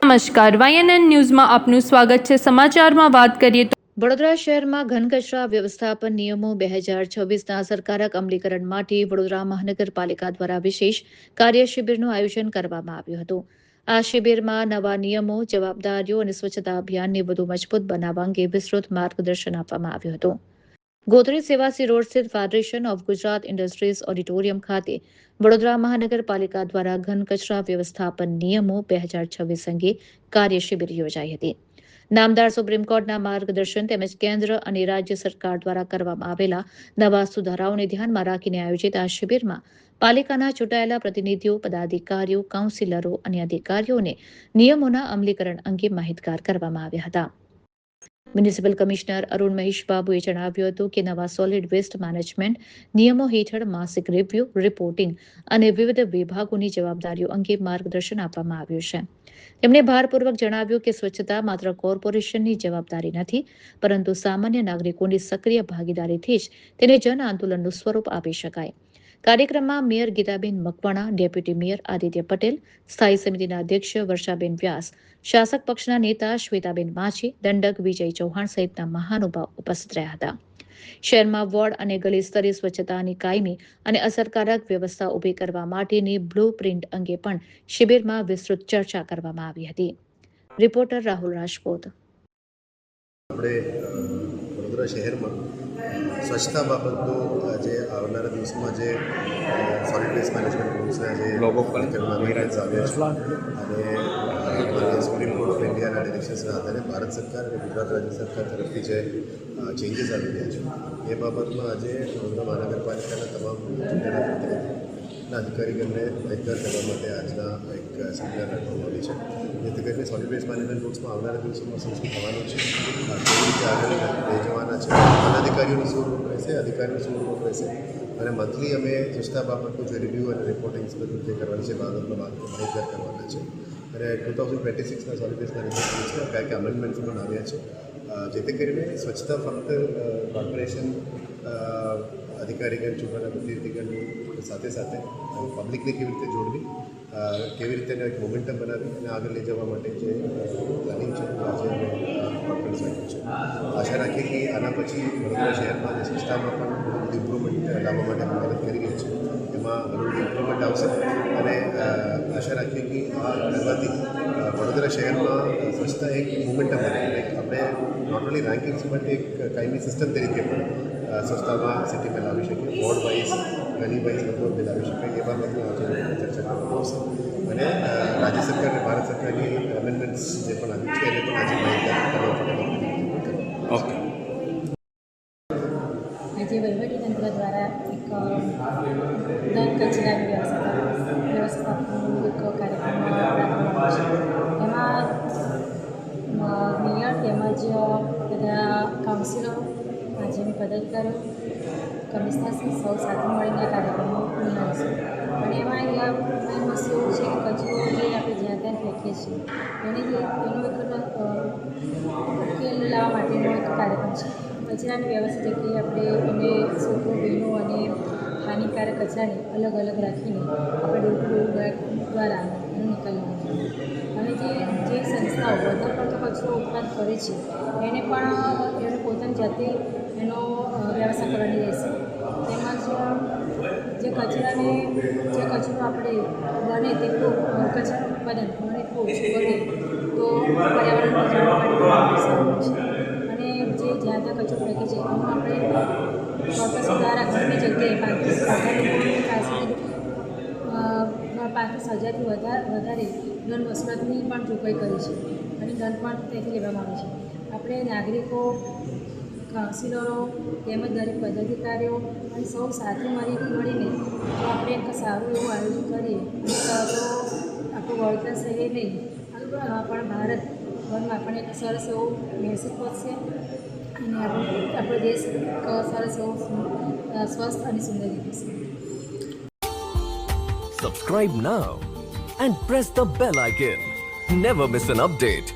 નમસ્કાર, YNN ન્યૂઝમાં આપનું સ્વાગત છે. સમાચારમાં વાત કરીએ તો વડોદરા શહેરમાં ઘન કચરા વ્યવસ્થાપન નિયમો 2026ના અસરકારક અમલીકરણ માટે વડોદરા મહાનગરપાલિકા દ્વારા વિશેષ કાર્યશિબિરનું આયોજન કરવામાં આવ્યું હતું. આ શિબિરમાં નવા નિયમો, જવાબદારીઓ અને સ્વચ્છતા અભિયાનને વધુ મજબૂત બનાવવા અંગે વિસ્તૃત માર્ગદર્શન આપવામાં આવ્યું હતું. ગોત્રી સેવાસી રોડ સ્થિત federation of Gujarat industries auditorium ખાતે વડોદરા મહાનગરપાલિકા દ્વારા ઘન કચરા વ્યવસ્થાપન નિયમો 2026 અંગે કાર્યશિબિર યોજાઈ હતી. નામદાર સુપ્રીમ કોર્ટના માર્ગદર્શન તેમજ કેન્દ્ર અને રાજ્ય સરકાર દ્વારા કરવામાં આવેલા નવા સુધારાઓને ધ્યાનમાં રાખીને આયોજિત આ શિબિરમાં પાલિકાના ચૂંટાયેલા પ્રતિનિધિઓ, પદાધિકારીઓ, કાઉન્સિલરો અને અધિકારીઓને નિયમોના અમલીકરણ અંગે માહિતગાર કરવામાં આવ્યા હતા. મ્યુનિસિપલ કમિશનર અરુણ મહેશ બાબુએ જણાવ્યું હતું કે નવા સોલિડ વેસ્ટ મેનેજમેન્ટ નિયમો હેઠળ માસિક રિવ્યુ, રિપોર્ટિંગ અને વિવિધ વિભાગોની જવાબદારીઓ અંગે માર્ગદર્શન આપવામાં આવ્યું છે. તેમણે ભારપૂર્વક જણાવ્યું કે સ્વચ્છતા માત્ર કોર્પોરેશનની જવાબદારી નથી, પરંતુ સામાન્ય નાગરિકોની સક્રિય ભાગીદારીથી જ તેને જન આંદોલનનું સ્વરૂપ આપી શકાય. કાર્યક્રમમાં mayor Gitaben Makwana, deputy mayor Aditya Patel, સ્થાયી સમિતિના અધ્યક્ષ વર્ષાબેન વ્યાસ, શાસક પક્ષના નેતા શ્વેતાબેન માછી, દંડક વિજય ચૌહાણ સહિતના મહાનુભાવ ઉપસ્થિત રહ્યા હતા. શહેરમાં વોર્ડ અને ગલી સ્તરે સ્વચ્છતાની કાયમી અને અસરકારક વ્યવસ્થા ઊભી કરવા માટેની બ્લુ પ્રિન્ટ અંગે પણ શિબિરમાં વિસ્તૃત ચર્ચા કરવામાં આવી હતી. રિપોર્ટર રાહુલ રાજપૂત. આપણે વડોદરા શહેરમાં સ્વચ્છતા બાબતનો જે આવનારા દિવસોમાં જે સોલિડ વેસ્ટ મેનેજમેન્ટ રૂલ્સના જે ગાઈડલાઇન્સ આવ્યા છે અને સુપ્રીમ કોર્ટ ઓફ ઇન્ડિયાના ડિરેક્શન્સના આધારે ભારત સરકાર અને ગુજરાત રાજ્ય સરકાર તરફથી જે ચેન્જીસ આવી રહ્યા છે એ બાબતમાં આજે વડોદરા મહાનગરપાલિકાના તમામ ચૂંટાયેલા પ્રતિનિધિના અધિકારીઓને માહિતગાર કરવા માટે આજના એક સેમિનાર રાખવામાં આવી છે. જેથી કરીને સોલિડ વેસ્ટ મેનેજમેન્ટ રૂલ્સમાં આવનારા દિવસોમાં શું શું થવાનું છે, કેવી રીતે આગળ લઈ જવાના છે, અધિકારીઓનો શું રોલ રહેશે, અધિકારીનો શું રોલ રહેશે અને મંથલી અમે સ્વચ્છતા બાબતનું જે રિવ્યૂ અને રિપોર્ટિંગ્સ બધું જે કરવાની છે બાબતનો માહિતગાર કરવાના છે. અને 2026ના સોલિડ વેસ્ટ મેનેજમેન્ટ રૂલ્સમાં કયા કયા અમેન્ડમેન્ટ્સ પણ આવ્યા છે, જેથી કરીને સ્વચ્છતા ફક્ત કોર્પોરેશન અધિકારીગણ, ચૂંટાયેલા પ્રતિનિધિગણ સાથે સાથે પબ્લિકને કેવી રીતે જોડવી, કેવી રીતે એક મોમેન્ટમ બનાવી અને આગળ લઈ જવા માટે જે પ્લાનિંગ છે આજે અમે કોન્ફરન્સ રાખ્યું છે. આશા રાખીએ કે આના પછી વડોદરા શહેરમાં જે સ્વચ્છતામાં પણ ઘણું બધું ઇમ્પ્રુવમેન્ટ લાવવા માટે અમે મદદ કરી રહી છે. એમાં ઘણું બધું ઇમ્પ્રુવમેન્ટ આવશે અને આશા રાખીએ કે આ કરવાથી વડોદરા શહેરમાં સ્વચ્છતા એક મોમેન્ટમ બને. આપણે નોટ ઓનલી રેન્કિંગ્સ માટે એક કાયમી સિસ્ટમ તરીકે પણ સ્વચ્છતામાં સિટીમાં લાવી શકીએ, વોર્ડ વાઇઝ, ગલી વાઇઝ બધું અમે લાવી શકીએ. એ બાબતની આજે ચર્ચા કરવામાં આવશે અને રાજ્ય સરકાર અને ભારત સરકારની અમેન્ડમેન્ટ્સ જે પણ આવી છે એને પણ આજે માહિતગાર કરવા માટે ઓકે. આજે વહીવટીતંત્ર દ્વારા એક ઘન કચરાની વ્યવસ્થાપનનો એક કાર્યક્રમ રાખવામાં આવ્યો છે. એમાં મેયર તેમજ બધા કાઉન્સિલરો, રાજ્યની પદાધિકારીઓ, કમિશનરશ્રી સૌ સાથે મળીને આ કાર્યક્રમો નિહાળીશું. અને એમાં મેઇન વસ્તુ એવું છે કે કચરો જે આપણે જ્યાં ત્યાં ફેંકીએ છીએ એનો એક ઉકેલ લાવવા માટેનો એક કાર્યક્રમ છે. કચરાની વ્યવસ્થિત જગ્યાએ આપણે એને સૂકો, ભીનો અને હાનિકારક કચરાને અલગ અલગ રાખીને આપણે ડોર દ્વારા એનો નિકાલ લાવવો જોઈએ. અને જે સંસ્થાઓ વધારે પડતો કચરો ઉત્પાદન કરે છે એને પણ એને પોતાની જાતે એનો વ્યવસ્થા કરવાની રહેશે. તેમજ જે કચરો આપણે બને તેટલું કચરાનું ઉત્પાદન બને એટલું ઓછું કરે તો પર્યાવરણને જાળવવાની સારું છે. અને જે જ્યાં ત્યાં કચરો ફેંકે છે એનું આપણે કોર્પોરેશન દ્વારા ઘણી જગ્યાએ 35,000થી વધારે દંડ વસૂલાતની પણ જોગવાઈ કરી છે અને દંડ પણ ત્યાંથી લેવામાં આવે છે. આપણે નાગરિકો, કાઉન્સિલરો તેમજ દરેક પદાધિકારીઓ અને સૌ સાથે મળીને જો આપણે એક સારું એવું આયોજન કરીએ તો આપણું વડોદરા શહેર નહીં પણ ભારતભરમાં આપણને એક સરસ એવું મેસેજ પહોંચશે અને આપણો દેશ સરસ એવો સ્વસ્થ અને સુંદર દેખાશે. Subscribe now and press the bell icon. Never miss an update.